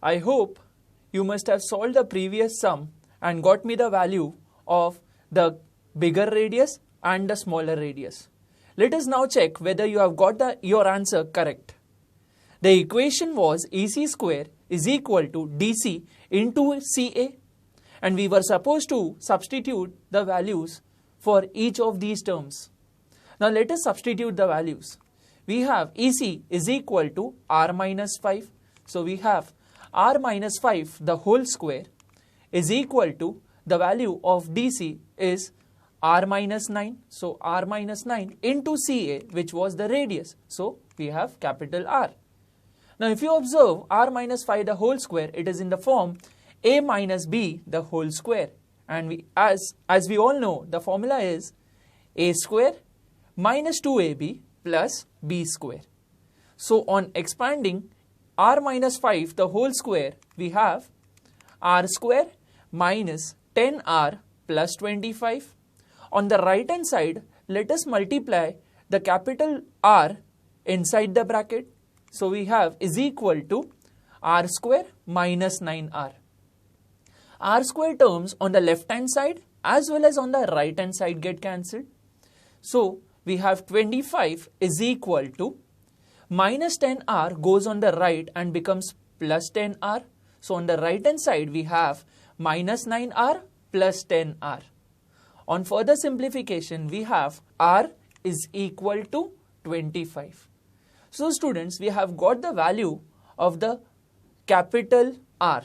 I hope you must have solved the previous sum and got me the value of the bigger radius and the smaller radius. Let us now check whether you have got your answer correct. The equation was EC square is equal to DC into CA, and we were supposed to substitute the values for each of these terms. Now let us substitute the values. We have EC is equal to R minus 5. So we have R minus 5 the whole square is equal to the value of DC is R minus 9. So R minus 9 into CA, which was the radius. So we have capital R. Now if you observe R minus 5 the whole square, it is in the form A minus B the whole square. And as we all know, the formula is A square minus 2AB plus B square. So on expanding R minus 5 the whole square, we have R square minus 10R plus 25. On the right hand side, let us multiply the capital R inside the bracket. So we have is equal to R square minus 9R. R square terms on the left hand side as well as on the right hand side get cancelled. So we have 25 is equal to minus 10R goes on the right and becomes plus 10R. So on the right hand side we have minus 9R plus 10R. On further simplification, we have R is equal to 25. So students, we have got the value of the capital R,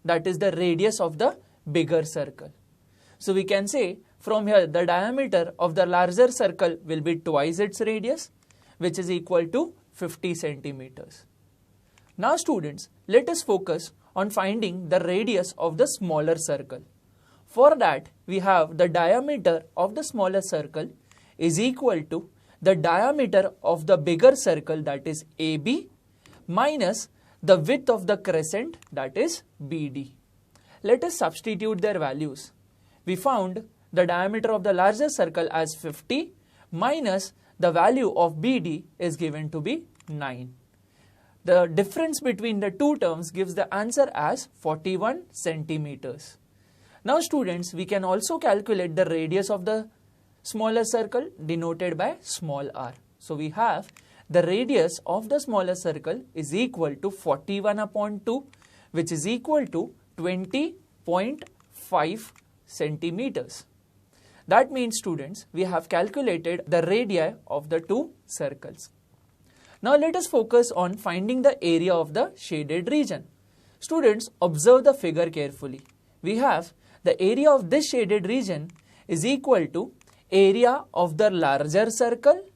that is the radius of the bigger circle. So we can say from here the diameter of the larger circle will be twice its radius, which is equal to 50 centimeters. Now students, let us focus on finding the radius of the smaller circle. For that, we have the diameter of the smaller circle is equal to the diameter of the bigger circle, that is AB, minus the width of the crescent, that is BD. Let us substitute their values. We found the diameter of the larger circle as 50 minus the value of BD is given to be 9. The difference between the two terms gives the answer as 41 centimeters. Now students, we can also calculate the radius of the smaller circle denoted by small r. So we have the radius of the smaller circle is equal to 41 upon 2, which is equal to 20.5 centimeters. That means students, we have calculated the radii of the two circles. Now let us focus on finding the area of the shaded region. Students, observe the figure carefully. We have the area of this shaded region is equal to area of the larger circle,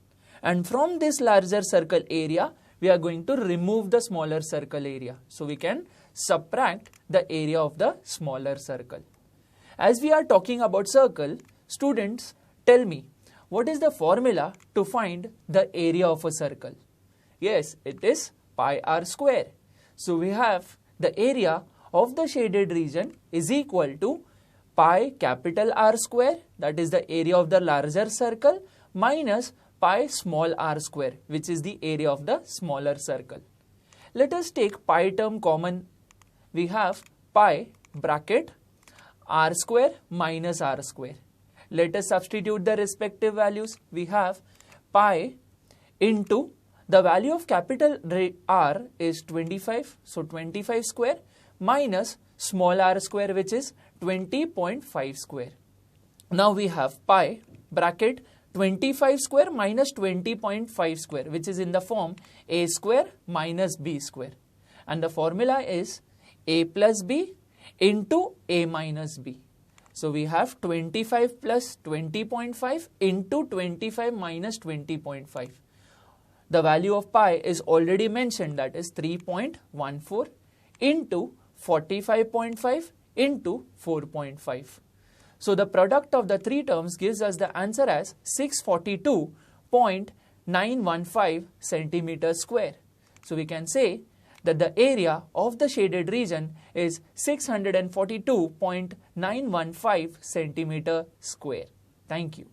and from this larger circle area we are going to remove the smaller circle area. So we can subtract the area of the smaller circle. As we are talking about circle, students, tell me, what is the formula to find the area of a circle? Yes, it is pi r square. So we have the area of the shaded region is equal to pi capital R square, that is the area of the larger circle, minus pi small r square, which is the area of the smaller circle. Let us take pi term common. We have pi bracket r square minus r square. Let us substitute the respective values. We have pi into the value of capital R is 25, so 25 square minus small r square, which is 20.5 square. Now we have pi bracket 25 square minus 20.5 square, which is in the form a square minus b square, and the formula is a plus b into a minus b. So we have 25 plus 20.5 into 25 minus 20.5. The value of pi is already mentioned, that is 3.14 into 45.5 into 4.5. So the product of the three terms gives us the answer as 642.915 centimeters square. So we can say that the area of the shaded region is 642.915 centimeter square. Thank you.